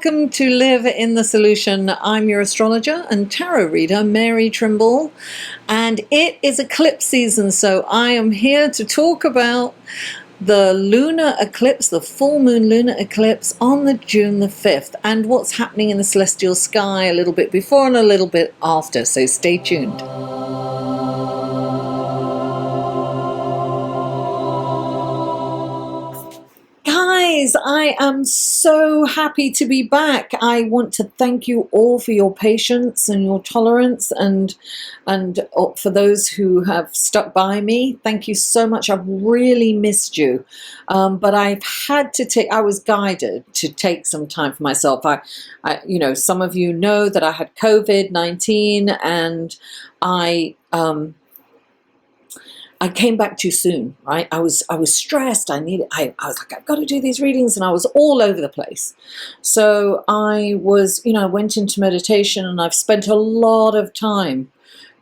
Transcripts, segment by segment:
welcome to Live in the Solution. I'm your astrologer and tarot reader, Mary Trimble, and it is eclipse season, so I am here to talk about the lunar eclipse, the full moon lunar eclipse on the June the 5th, and what's happening in the celestial sky a little bit before and a little bit after, so stay tuned. Guys, I am so happy to be back. I want to thank you all for your patience and your tolerance, and for those who have stuck by me, thank you so much. I've really missed you, but I've had to take. I was guided to take some time for myself. Some of you know that I had COVID-19, and I came back too soon, right? I was stressed. I was like, I've got to do these readings, and I was all over the place. So I went into meditation, and I've spent a lot of time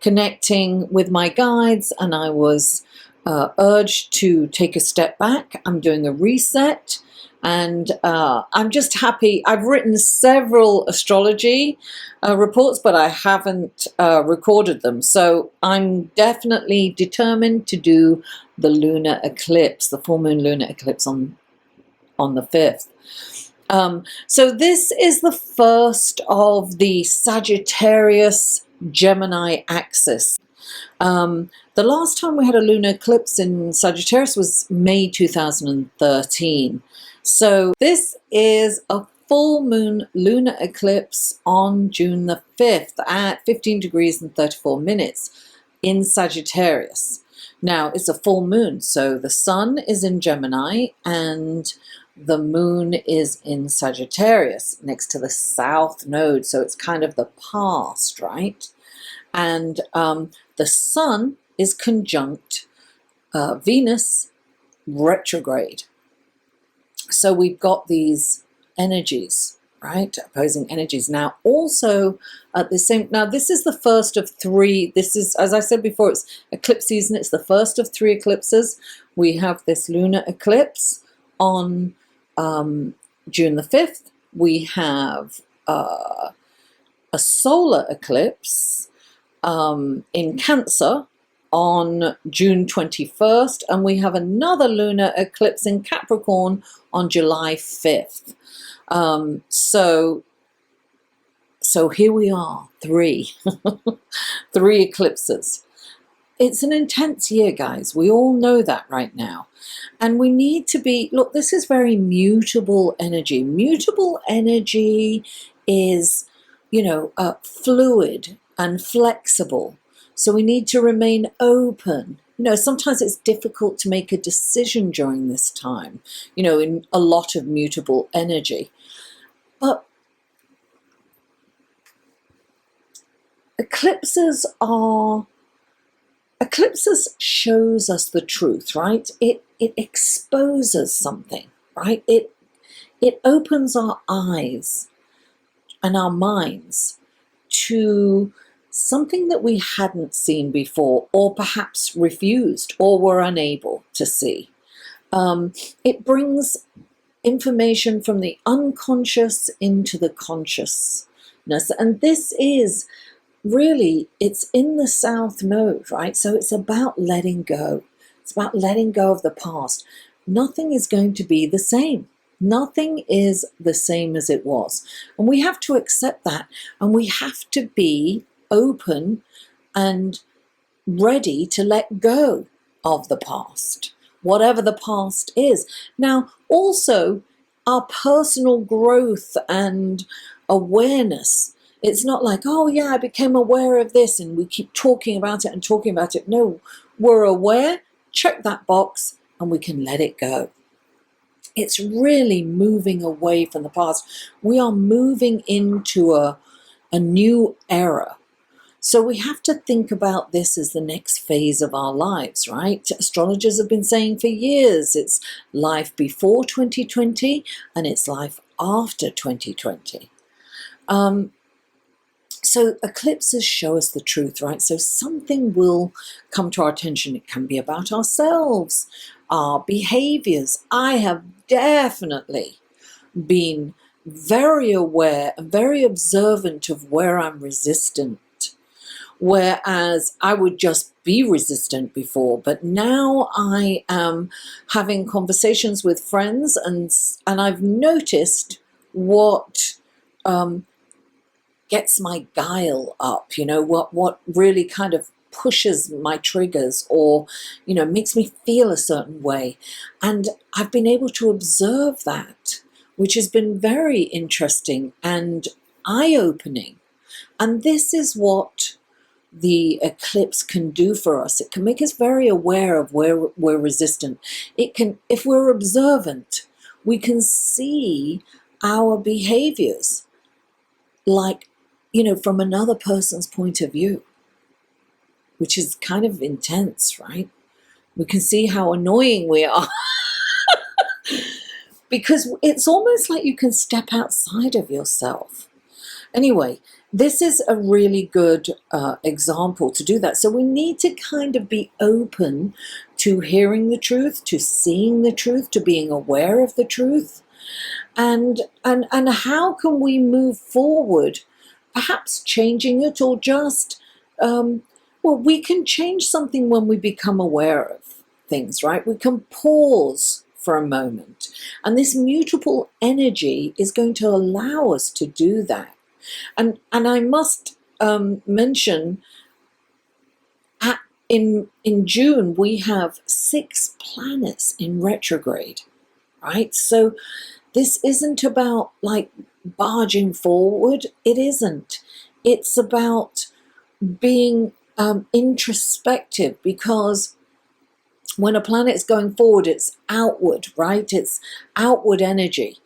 connecting with my guides, and I was urged to take a step back. I'm doing a reset, and I'm just happy. I've written several astrology reports, but I haven't recorded them. So I'm definitely determined to do the lunar eclipse, the full moon lunar eclipse on the 5th. So this is the first of the Sagittarius Gemini axis. The last time we had a lunar eclipse in Sagittarius was May 2013. So this is a full moon lunar eclipse on June the 5th at 15 degrees and 34 minutes in Sagittarius. Now, it's a full moon, so the sun is in Gemini and the moon is in Sagittarius next to the south node, so it's kind of the past, right? And the sun is conjunct Venus retrograde. So we've got these energies, right? Opposing energies. Now, also at the same, now this is the first of three. This is, as I said before, it's eclipse season. It's the first of three eclipses. We have this lunar eclipse on June the 5th. We have a solar eclipse in Cancer on June 21st, and we have another lunar eclipse in Capricorn on July 5th. So here we are, three eclipses. It's an intense year, guys. We all know that right now. And we need to be, look, this is very mutable energy. Mutable energy is, fluid and flexible. So we need to remain open. Sometimes it's difficult to make a decision during this time, in a lot of mutable energy. But eclipses shows us the truth, right? It exposes something, right? It opens our eyes and our minds to something that we hadn't seen before, or perhaps refused or were unable to see. It brings information from the unconscious into the consciousness. And this is really, it's in the south node, right? So it's about letting go. It's about letting go of the past. Nothing is going to be the same. Nothing is the same as it was. And we have to accept that. And we have to be open and ready to let go of the past, whatever the past is. Now, also, our personal growth and awareness. It's not like, oh yeah, I became aware of this and we keep talking about it and talking about it. No, we're aware, check that box, and we can let it go. It's really moving away from the past. We are moving into a new era. So we have to think about this as the next phase of our lives, right? Astrologers have been saying for years, it's life before 2020 and it's life after 2020. So eclipses show us the truth, right? So something will come to our attention. It can be about ourselves, our behaviors. I have definitely been very aware and very observant of where I'm resistant. Whereas I would just be resistant before, but now I am having conversations with friends, and I've noticed what gets my guile up, what really kind of pushes my triggers, or makes me feel a certain way. And I've been able to observe that, which has been very interesting and eye-opening. And this is what the eclipse can do for us. It can make us very aware of where we're resistant. It can, if we're observant, we can see our behaviors like, from another person's point of view, which is kind of intense, right? We can see how annoying we are because it's almost like you can step outside of yourself. Anyway, this is a really good example to do that. So we need to kind of be open to hearing the truth, to seeing the truth, to being aware of the truth. And how can we move forward, perhaps changing it, or just, we can change something when we become aware of things, right? We can pause for a moment. And this mutable energy is going to allow us to do that. And I must mention, in June, we have 6 planets in retrograde, right? So this isn't about like barging forward. It isn't. It's about being introspective, because when a planet's going forward, it's outward, right? It's outward energy.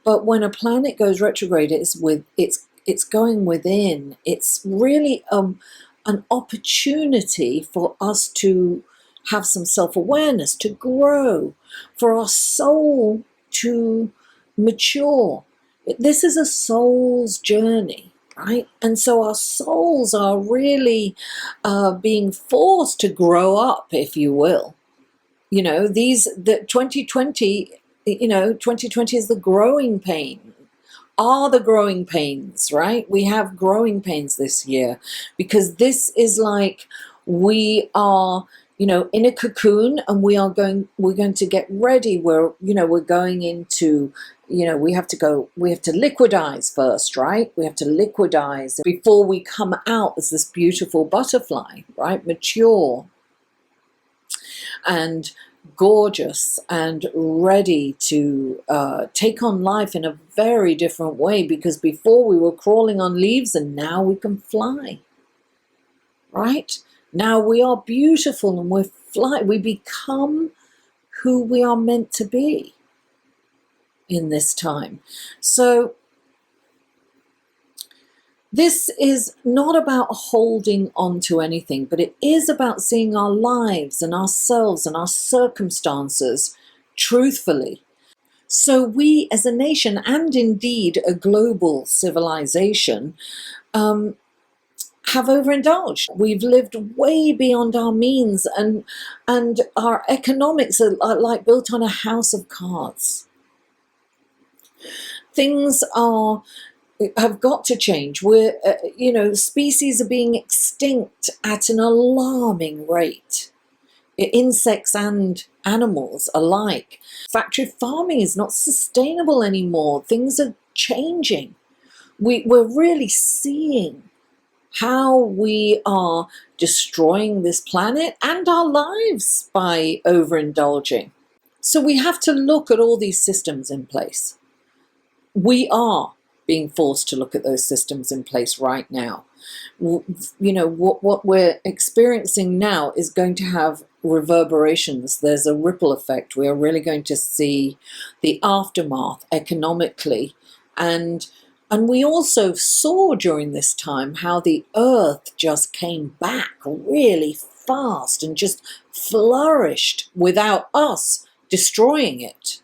But when a planet goes retrograde, it's going within. It's really an opportunity for us to have some self-awareness, to grow, for our soul to mature. This is a soul's journey, right? And so our souls are really being forced to grow up, if you will. The 2020, 2020 is the growing pain. Are the growing pains, right? We have growing pains this year, because this is like we are, in a cocoon, and we're going to get ready. We're going into, we have to liquidize first, right? We have to liquidize before we come out as this beautiful butterfly, right? Mature and gorgeous and ready to take on life in a very different way, because before we were crawling on leaves, and now we can fly, right? Now we are beautiful, and we become who we are meant to be in this time. So this is not about holding on to anything, but it is about seeing our lives and ourselves and our circumstances truthfully. So we as a nation, and indeed a global civilization, have overindulged. We've lived way beyond our means, and our economics are like built on a house of cards. Things have got to change. We're, species are being extinct at an alarming rate. Insects and animals alike. Factory farming is not sustainable anymore. Things are changing. We're really seeing how we are destroying this planet and our lives by overindulging. So we have to look at all these systems in place. We are being forced to look at those systems in place right now. What we're experiencing now is going to have reverberations. There's a ripple effect. We are really going to see the aftermath economically. And we also saw during this time how the earth just came back really fast and just flourished without us destroying it.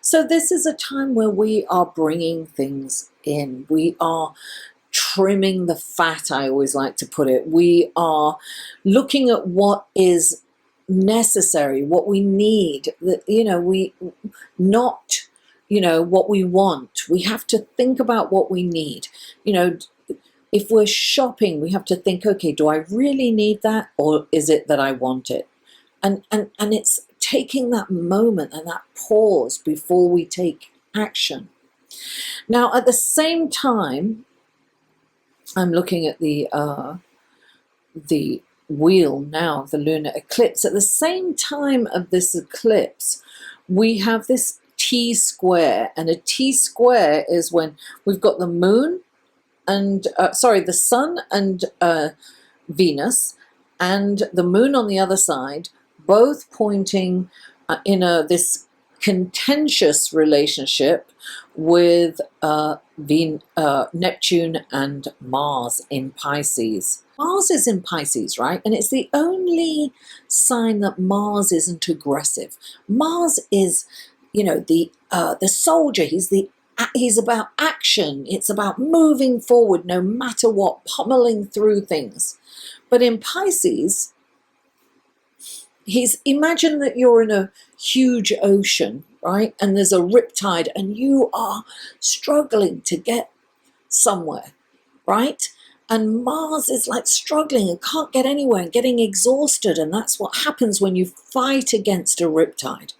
So this is a time where we are bringing things in. We are trimming the fat, I always like to put it. We are looking at what is necessary, what we need. We not you know, what we want. We have to think about what we need. You know, if we're shopping, we have to think, okay, do I really need that, or is it that I want it? And it's taking that moment and that pause before we take action. Now, at the same time, I'm looking at the wheel now of the lunar eclipse. At the same time of this eclipse, we have this T square, and a T square is when we've got the moon and the sun and Venus, and the moon on the other side, both pointing in this contentious relationship with Neptune and Mars in Pisces. Mars is in Pisces, right? And it's the only sign that Mars isn't aggressive. Mars is, you know, the soldier. He's about action. It's about moving forward no matter what, pummeling through things. But in Pisces, imagine that you're in a huge ocean, right? And there's a riptide and you are struggling to get somewhere, right? And Mars is like struggling and can't get anywhere and getting exhausted. And that's what happens when you fight against a riptide.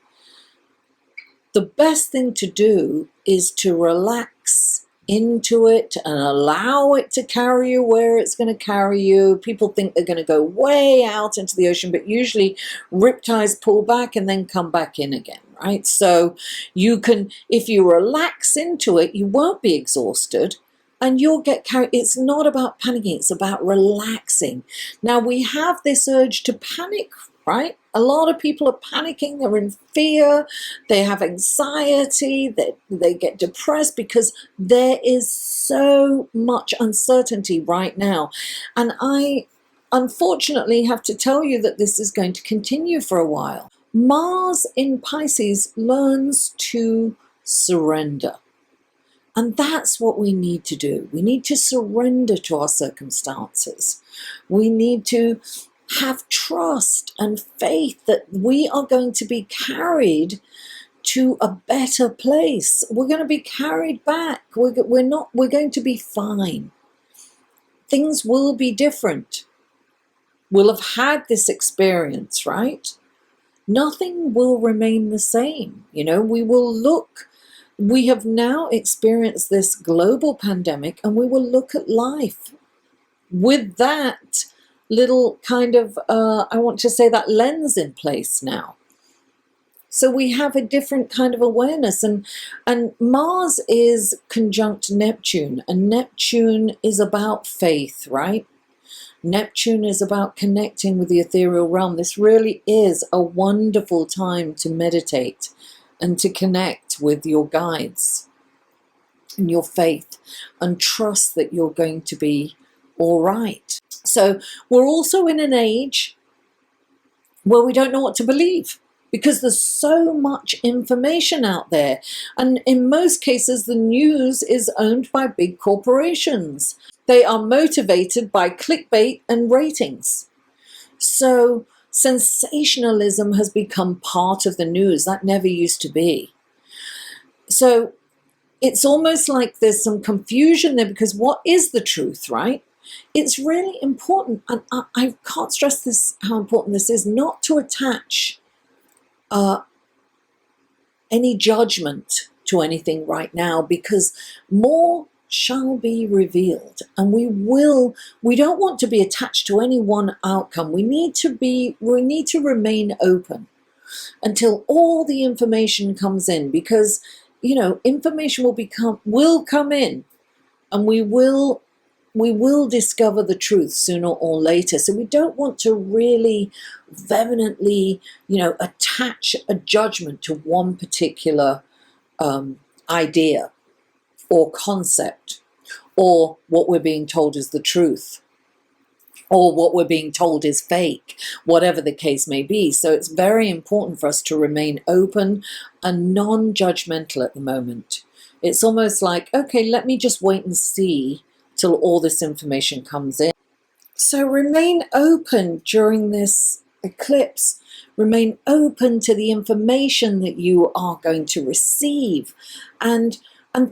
The best thing to do is to relax into it and allow it to carry you where it's going to carry you. People think they're going to go way out into the ocean, but usually riptides pull back and then come back in again, right? So you can, if you relax into it, you won't be exhausted and you'll get carried. It's not about panicking, it's about relaxing. Now we have this urge to panic, right? A lot of people are panicking, they're in fear, they have anxiety, they get depressed because there is so much uncertainty right now. And I unfortunately have to tell you that this is going to continue for a while. Mars in Pisces learns to surrender. And that's what we need to do. We need to surrender to our circumstances. We need to have trust and faith that we are going to be carried to a better place. We're going to be carried back. We're going to be fine. Things will be different. We'll have had this experience, right? Nothing will remain the same. You know, we have now experienced this global pandemic, and we will look at life with that little kind of, I want to say, that lens in place now. So we have a different kind of awareness, and Mars is conjunct Neptune, and Neptune is about faith, right? Neptune is about connecting with the ethereal realm. This really is a wonderful time to meditate and to connect with your guides and your faith and trust that you're going to be all right. So we're also in an age where we don't know what to believe because there's so much information out there. And in most cases, the news is owned by big corporations. They are motivated by clickbait and ratings. So sensationalism has become part of the news. That never used to be. So it's almost like there's some confusion there because what is the truth, right? It's really important, and I can't stress this, how important this is, not to attach any judgment to anything right now, because more shall be revealed, and we don't want to be attached to any one outcome. We need to remain open until all the information comes in, because you know, information will come in, and we will discover the truth sooner or later. So we don't want to really vehemently, you know, attach a judgment to one particular idea or concept, or what we're being told is the truth, or what we're being told is fake, whatever the case may be. So it's very important for us to remain open and non-judgmental at the moment. It's almost like, okay, let me just wait and see till all this information comes in. So remain open during this eclipse. remain open to the information that you are going to receive, and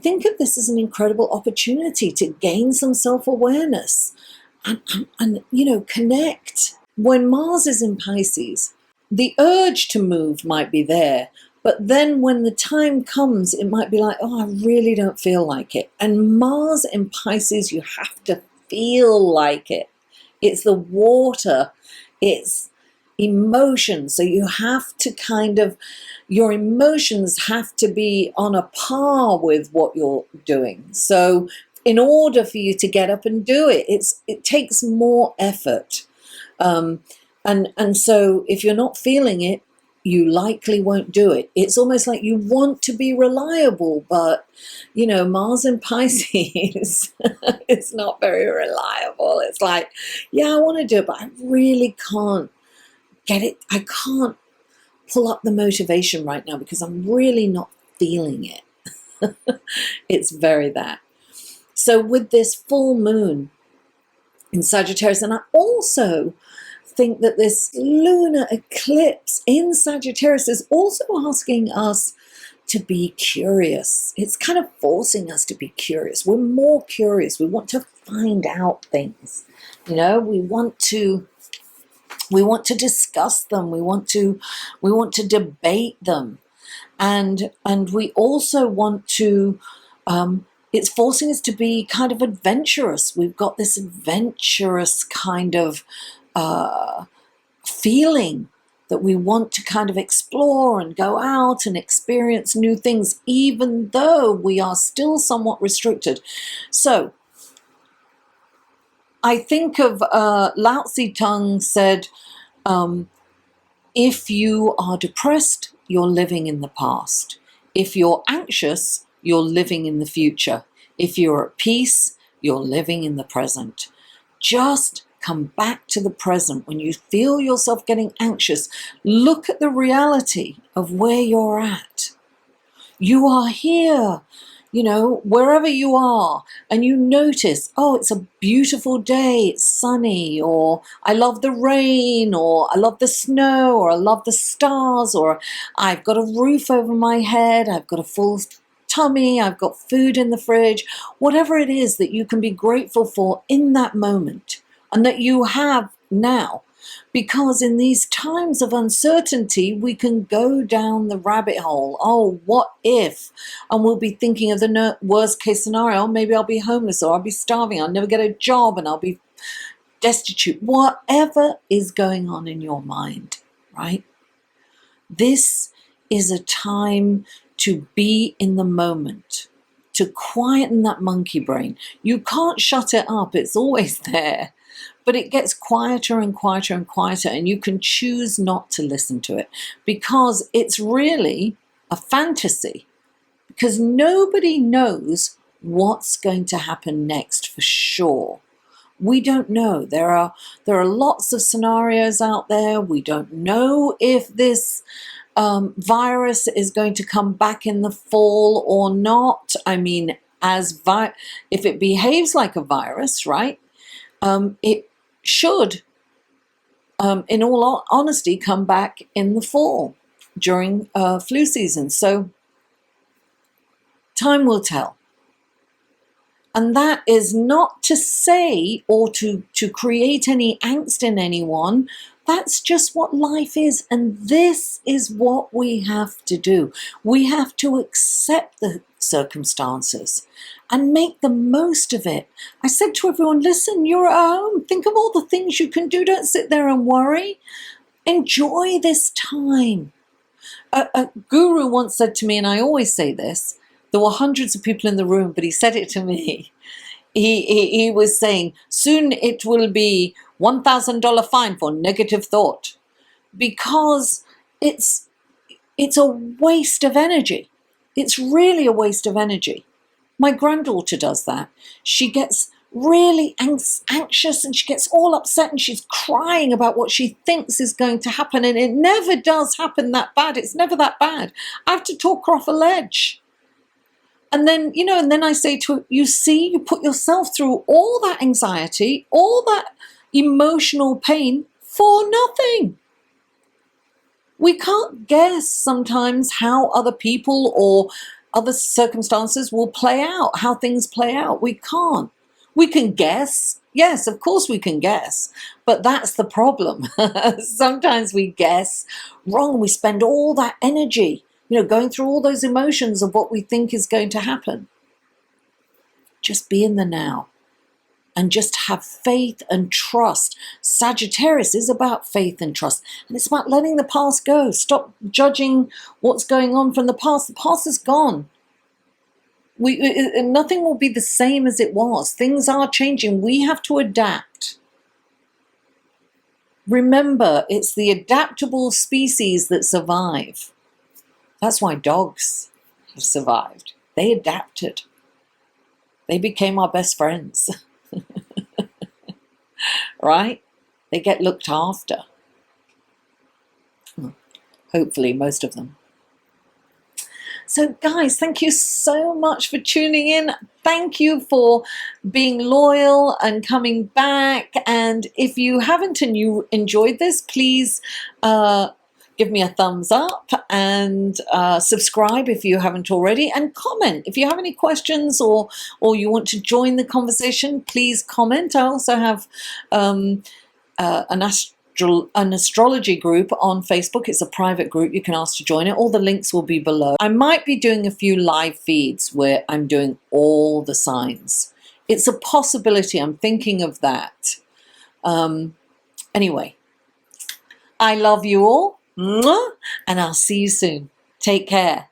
think of this as an incredible opportunity to gain some self-awareness and connect. When Mars is in Pisces, the urge to move might be there, but then when the time comes, it might be like, oh, I really don't feel like it. And Mars in Pisces, you have to feel like it. It's the water, it's emotion. So you have to your emotions have to be on a par with what you're doing. So in order for you to get up and do it, it takes more effort. And so if you're not feeling it, you likely won't do it. It's almost like you want to be reliable, but Mars in Pisces it's not very reliable. It's like, yeah, I want to do it, but I really can't get it. I can't pull up the motivation right now because I'm really not feeling it. It's very that. So with this full moon in Sagittarius, and I also think that this lunar eclipse in Sagittarius is also asking us to be curious. It's kind of forcing us to be curious. We're more curious. We want to find out things. We want to discuss them. We want to debate them, and we also want to. It's forcing us to be kind of adventurous. We've got this adventurous kind of feeling that we want to kind of explore and go out and experience new things, even though we are still somewhat restricted. So I think of Lao Tzu Tung said, if you are depressed, you're living in the past. If you're anxious, you're living in the future. If you're at peace, you're living in the present. Just come back to the present. When you feel yourself getting anxious, look at the reality of where you're at. You are here, wherever you are, and you notice, oh, it's a beautiful day, it's sunny, or I love the rain, or I love the snow, or I love the stars, or I've got a roof over my head, I've got a full tummy, I've got food in the fridge, whatever it is that you can be grateful for in that moment and that you have now. Because in these times of uncertainty, we can go down the rabbit hole. Oh, what if? And we'll be thinking of the worst case scenario. Maybe I'll be homeless, or I'll be starving. I'll never get a job and I'll be destitute. Whatever is going on in your mind, right? This is a time to be in the moment, to quieten that monkey brain. You can't shut it up. It's always there. But it gets quieter and quieter and quieter, and you can choose not to listen to it because it's really a fantasy, because nobody knows what's going to happen next for sure. We don't know. There are lots of scenarios out there. We don't know if this virus is going to come back in the fall or not. I mean, if it behaves like a virus, right? It should, in all honesty, come back in the fall during flu season. So time will tell. And that is not to say or to create any angst in anyone. That's just what life is. And this is what we have to do. We have to accept the circumstances and make the most of it. I said to everyone, listen, you're at home. Think of all the things you can do. Don't sit there and worry. Enjoy this time. A guru once said to me, and I always say this, there were hundreds of people in the room, but he said it to me. He was saying, soon it will be $1,000 fine for negative thought, because it's a waste of energy. It's really a waste of energy. My granddaughter does that. She gets really anxious and she gets all upset and she's crying about what she thinks is going to happen, and it never does happen that bad. It's never that bad. I have to talk her off a ledge. And then, and then I say to her, you see, you put yourself through all that anxiety, all that emotional pain for nothing. We can't guess sometimes how other people or other circumstances will play out, how things play out. We can't. We can guess. Yes, of course we can guess. But that's the problem. Sometimes we guess wrong. We spend all that energy, going through all those emotions of what we think is going to happen. Just be in the now. And just have faith and trust. Sagittarius is about faith and trust. And it's about letting the past go. Stop judging what's going on from the past. The past is gone. Nothing will be the same as it was. Things are changing. We have to adapt. Remember, it's the adaptable species that survive. That's why dogs have survived. They adapted. They became our best friends. Right? They get looked after. Hopefully, most of them. So guys, thank you so much for tuning in. Thank you for being loyal and coming back. And if you haven't and you enjoyed this, please give me a thumbs up and subscribe if you haven't already, and comment. If you have any questions or you want to join the conversation, please comment. I also have an astrology group on Facebook. It's a private group. You can ask to join it. All the links will be below. I might be doing a few live feeds where I'm doing all the signs. It's a possibility. I'm thinking of that. Anyway, I love you all. And I'll see you soon. Take care.